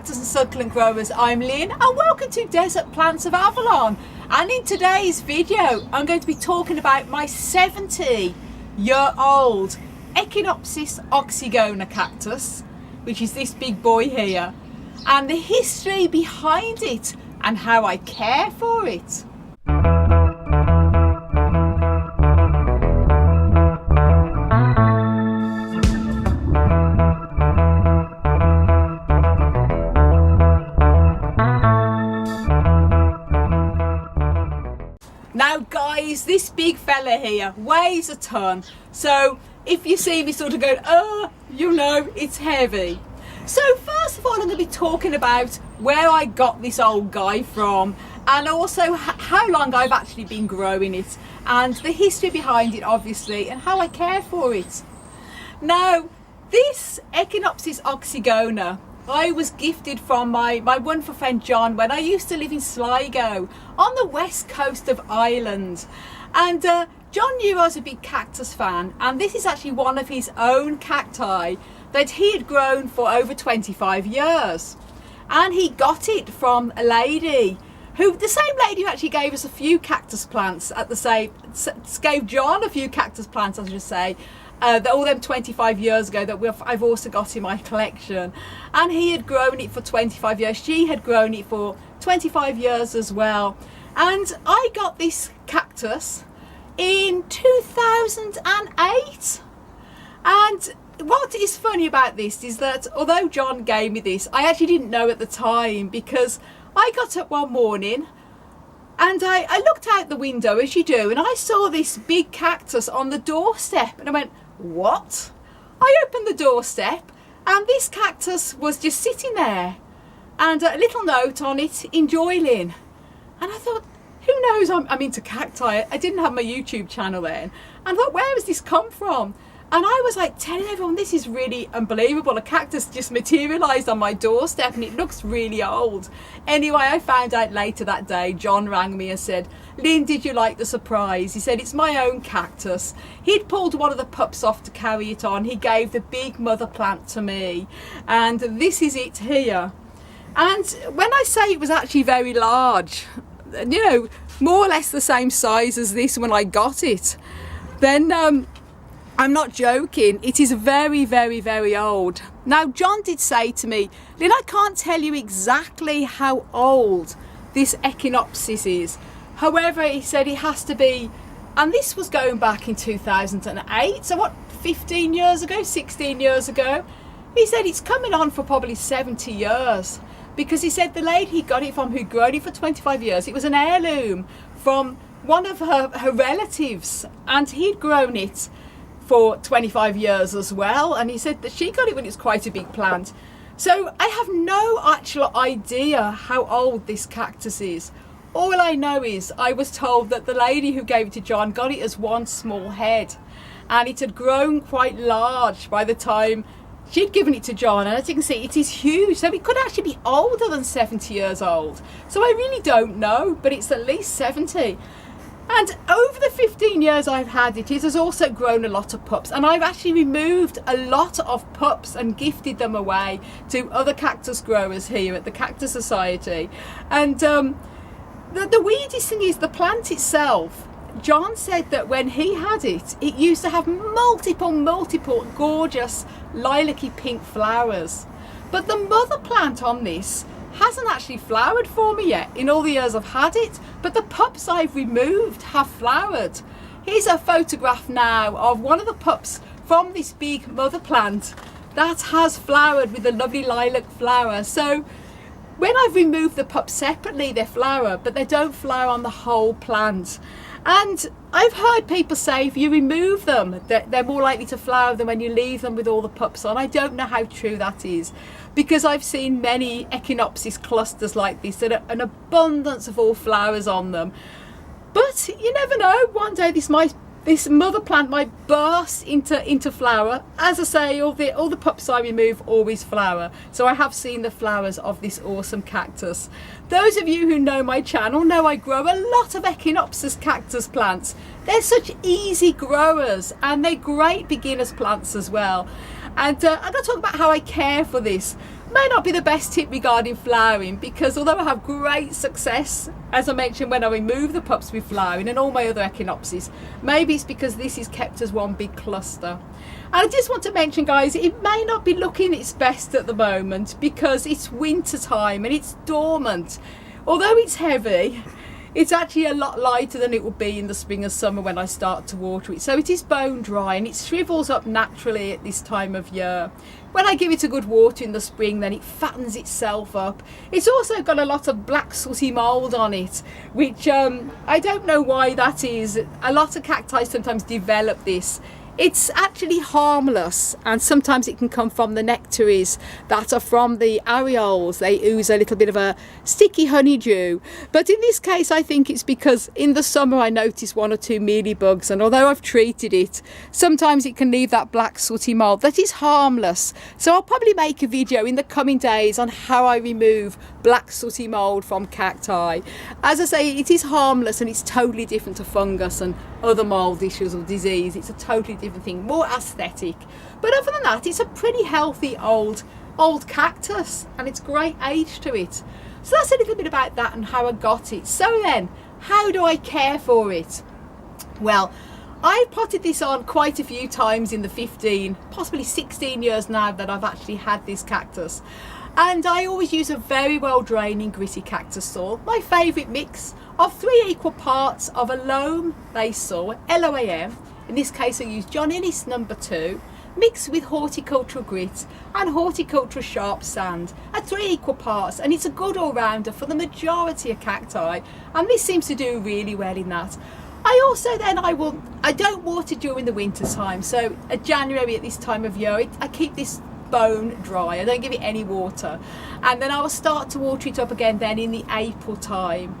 cactus and succulent growers, I'm Lynn and welcome to Desert Plants of Avalon. And in today's video I'm going to be talking about my 70-year-old Echinopsis oxygona cactus, which is this big boy here, and the history behind it and how I care for it. Now guys, this big fella here weighs a ton, so if you see me sort of going, oh, you know, it's heavy. So first of all, I'm going to be talking about where I got this old guy from, and also how long I've actually been growing it, and the history behind it obviously, and how I care for it. Now, this Echinopsis oxygona I was gifted from my wonderful friend John when I used to live in Sligo on the west coast of Ireland. And John knew I was a big cactus fan, and this is actually one of his own cacti that he had grown for over 25 years. And he got it from a lady the same lady who actually gave us a few cactus plants gave John a few cactus plants, I should say, all them 25 years ago that I've also got in my collection. And he had grown it for 25 years. She had grown it for 25 years as well. And I got this cactus in 2008. And what is funny about this is that although John gave me this, I actually didn't know at the time, because I got up one morning and I looked out the window, as you do, and I saw this big cactus on the doorstep, and I went, what? I opened the doorstep and this cactus was just sitting there, and a little note on it, enjoy Lynn. And I thought, who knows, I'm into cacti. I didn't have my YouTube channel then, and I thought, where has this come from? And I was like telling everyone, this is really unbelievable. A cactus just materialised on my doorstep and it looks really old. Anyway, I found out later that day, John rang me and said, Lynn, did you like the surprise? He said, it's my own cactus. He'd pulled one of the pups off to carry it on. He gave the big mother plant to me. And this is it here. And when I say it was actually very large, you know, more or less the same size as this when I got it, then I'm not joking, it is very, very, very old. Now, John did say to me, Lynn, I can't tell you exactly how old this Echinopsis is. However, he said it has to be, and this was going back in 2008, so what, 15 years ago, 16 years ago? He said it's coming on for probably 70 years, because he said the lady he got it from, who'd grown it for 25 years, it was an heirloom from one of her relatives, and he'd grown it for 25 years as well, and he said that she got it when it's quite a big plant. So I have no actual idea how old this cactus is. All I know is I was told that the lady who gave it to John got it as one small head, and it had grown quite large by the time she'd given it to John, and as you can see, it is huge, so it could actually be older than 70 years old. So I really don't know, but it's at least 70. And over the 15 years I've had it, it has also grown a lot of pups, and I've actually removed a lot of pups and gifted them away to other cactus growers here at the Cactus Society. And the weirdest thing is the plant itself. John said that when he had it, it used to have multiple gorgeous lilac-y pink flowers. But the mother plant on this hasn't actually flowered for me yet in all the years I've had it, but the pups I've removed have flowered. Here's a photograph now of one of the pups from this big mother plant that has flowered with a lovely lilac flower. So when I've removed the pups separately, they flower, but they don't flower on the whole plant. And I've heard people say if you remove them, they're more likely to flower than when you leave them with all the pups on. I don't know how true that is, because I've seen many Echinopsis clusters like this that are an abundance of all flowers on them. But you never know, one day this mother plant might burst into flower. As I say, all the pups I remove always flower, so I have seen the flowers of this awesome cactus. Those of you who know my channel know I grow a lot of Echinopsis cactus plants. They're such easy growers and they're great beginners plants as well. And I'm going to talk about how I care for this. may not be the best tip regarding flowering, because although I have great success, as I mentioned, when I remove the pups with flowering and all my other Echinopsis, maybe it's because this is kept as one big cluster. And I just want to mention, guys, it may not be looking its best at the moment because it's winter time and it's dormant. Although it's heavy, it's actually a lot lighter than it will be in the spring and summer when I start to water it. So it is bone dry and it shrivels up naturally at this time of year. When I give it a good water in the spring, then it fattens itself up. It's also got a lot of black sooty mould on it, which I don't know why that is. A lot of cacti sometimes develop this. It's actually harmless, and sometimes it can come from the nectaries that are from the areoles. They ooze a little bit of a sticky honeydew. But in this case, I think it's because in the summer I noticed 1 or 2 mealybugs, and although I've treated it, sometimes it can leave that black sooty mould that is harmless. So I'll probably make a video in the coming days on how I remove black sooty mould from cacti. As I say, it is harmless and it's totally different to fungus and other mould issues or disease. It's a totally different thing, more aesthetic. But other than that, it's a pretty healthy old cactus, and it's great age to it. So that's a little bit about that and how I got it. So then, how do I care for it? Well, I've potted this on quite a few times in the 15, possibly 16 years now that I've actually had this cactus. And I always use a very well draining gritty cactus soil. My favourite mix of 3 equal parts of a loam base soil, LOAM. In this case I use John Innes number 2, mixed with horticultural grit and horticultural sharp sand at 3 equal parts, and it's a good all-rounder for the majority of cacti, and this seems to do really well in that. I also then I don't water during the winter time, so at January at this time of year I keep this bone dry. I don't give it any water, and then I will start to water it up again then in the April time.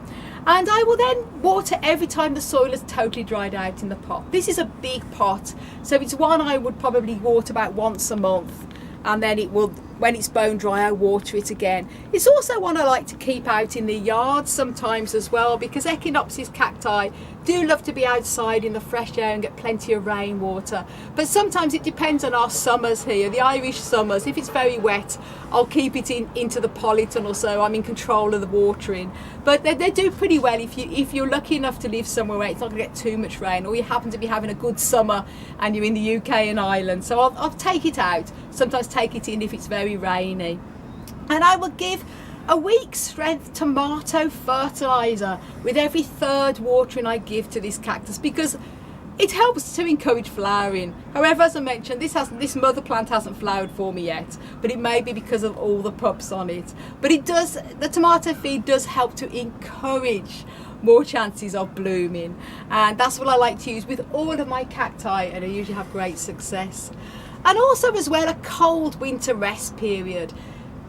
And I will then water every time the soil is totally dried out in the pot. This is a big pot, so it's one I would probably water about once a month, and then it will, when it's bone dry, I water it again. It's also one I like to keep out in the yard sometimes as well, because Echinopsis cacti do love to be outside in the fresh air and get plenty of rainwater. But sometimes it depends on our summers here, the Irish summers. If it's very wet, I'll keep it into the polytunnel, so I'm in control of the watering. But they do pretty well if you're lucky enough to live somewhere where it's not going to get too much rain, or you happen to be having a good summer and you're in the UK and Ireland. So I'll take it out, sometimes take it in if it's very rainy. And I will give a week's strength tomato fertilizer with every 3rd watering I give to this cactus, because it helps to encourage flowering. However, as I mentioned, this mother plant hasn't flowered for me yet, but it may be because of all the pups on it. But the tomato feed does help to encourage more chances of blooming, and that's what I like to use with all of my cacti, and I usually have great success. And also as well, a cold winter rest period.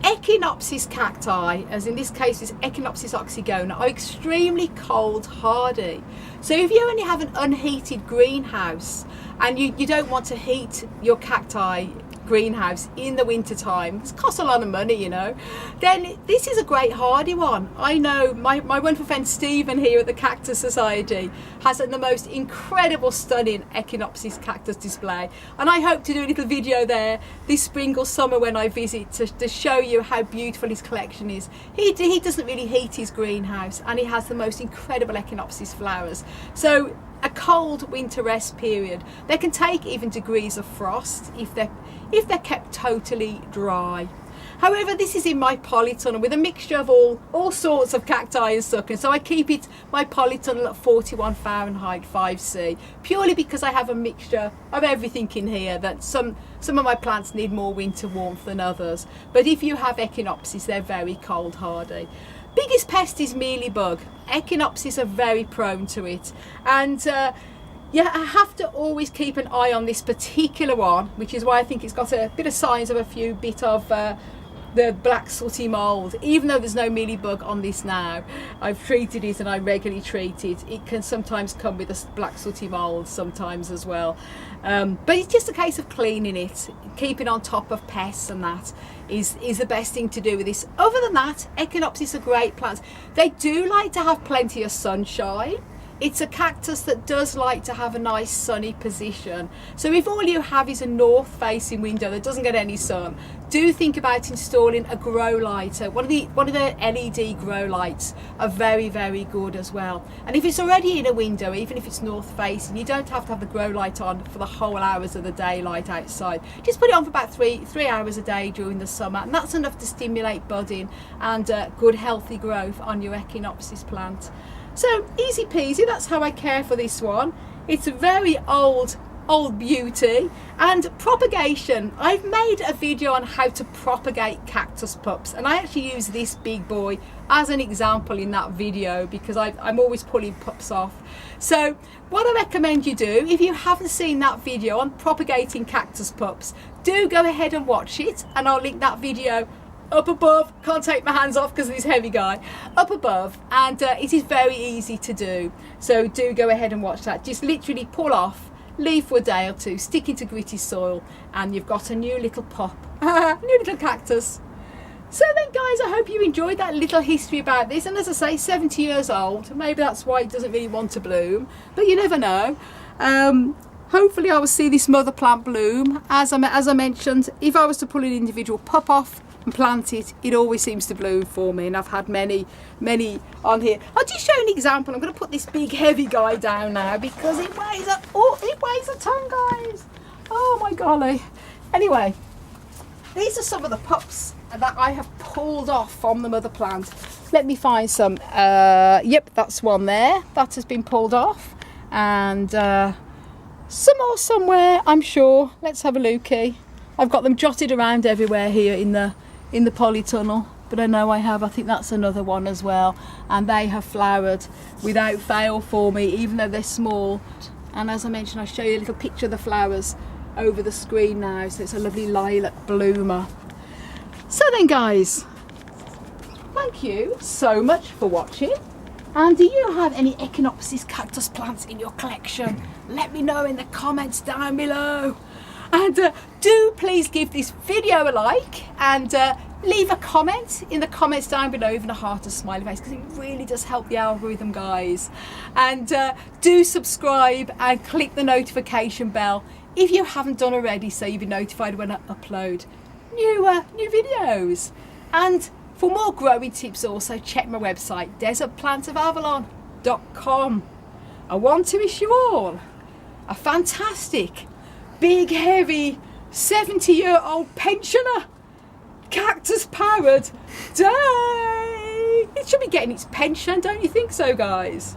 Echinopsis cacti, as in this case is Echinopsis oxygona, are extremely cold hardy. So if you only have an unheated greenhouse and you don't want to heat your cacti greenhouse in the winter time, it costs a lot of money, you know, then this is a great hardy one. I know my wonderful friend Stephen here at the Cactus Society has the most incredible stunning Echinopsis cactus display, and I hope to do a little video there this spring or summer when I visit to show you how beautiful his collection is. He doesn't really heat his greenhouse, and he has the most incredible Echinopsis flowers. So a cold winter rest period, they can take even degrees of frost if they're kept totally dry. However, this is in my polytunnel with a mixture of all sorts of cacti and succulents. So I keep my polytunnel at 41 Fahrenheit 5C, purely because I have a mixture of everything in here, that some of my plants need more winter warmth than others. But if you have Echinopsis, they're very cold hardy. Biggest pest is mealybug. Echinopsis are very prone to it, and yeah, I have to always keep an eye on this particular one, which is why I think it's got a bit of signs of a few bit of the black sooty mould. Even though there's no mealybug on this now, I've treated it and I regularly treat it. It can sometimes come with a black sooty mould sometimes as well. But it's just a case of cleaning it, keeping on top of pests, and that is the best thing to do with this. Other than that, Echinopsis are great plants. They do like to have plenty of sunshine. it's a cactus that does like to have a nice sunny position. So if all you have is a north facing window that doesn't get any sun, do think about installing a grow light. One of the LED grow lights are very, very good as well. And if it's already in a window, even if it's north facing, you don't have to have the grow light on for the whole hours of the daylight outside. Just put it on for about three hours a day during the summer, and that's enough to stimulate budding and good healthy growth on your Echinopsis plant. So easy peasy, that's how I care for this one. It's a very old beauty. And propagation, I've made a video on how to propagate cactus pups, and I actually use this big boy as an example in that video because I'm always pulling pups off. So what I recommend you do, if you haven't seen that video on propagating cactus pups, do go ahead and watch it, and I'll link that video up above. Can't take my hands off because of this heavy guy up above, and it is very easy to do, so do go ahead and watch that. Just literally pull off, leave for a day or two, stick into gritty soil, and you've got a new little pop, new little cactus. So then guys, I hope you enjoyed that little history about this, and as I say, 70 years old, maybe that's why it doesn't really want to bloom, but you never know. Hopefully I will see this mother plant bloom. As I mentioned, if I was to pull an individual pup off and plant it, it always seems to bloom for me, and I've had many on here. I'll just show you an example. I'm going to put this big heavy guy down now because it weighs a ton, guys. Oh my golly. Anyway, these are some of the pups that I have pulled off from the mother plant. Let me find some. Yep, that's one there that has been pulled off, and some more somewhere, I'm sure. Let's have a looky. I've got them jotted around everywhere here in the polytunnel, but I know I think that's another one as well, and they have flowered without fail for me, even though they're small. And as I mentioned, I'll show you a little picture of the flowers over the screen now. So it's a lovely lilac bloomer. So then guys, thank you so much for watching. And do you have any Echinopsis cactus plants in your collection? Let me know in the comments down below. And do please give this video a like, and leave a comment in the comments down below, even a heart or smiley face, because it really does help the algorithm, guys. And do subscribe and click the notification bell if you haven't done already, so you'll be notified when I upload new videos. And for more growing tips, also check my website, desertplantsofavalon.com. I want to wish you all a fantastic, big, heavy, 70-year-old pensioner, cactus-powered day. It should be getting its pension, don't you think so, guys?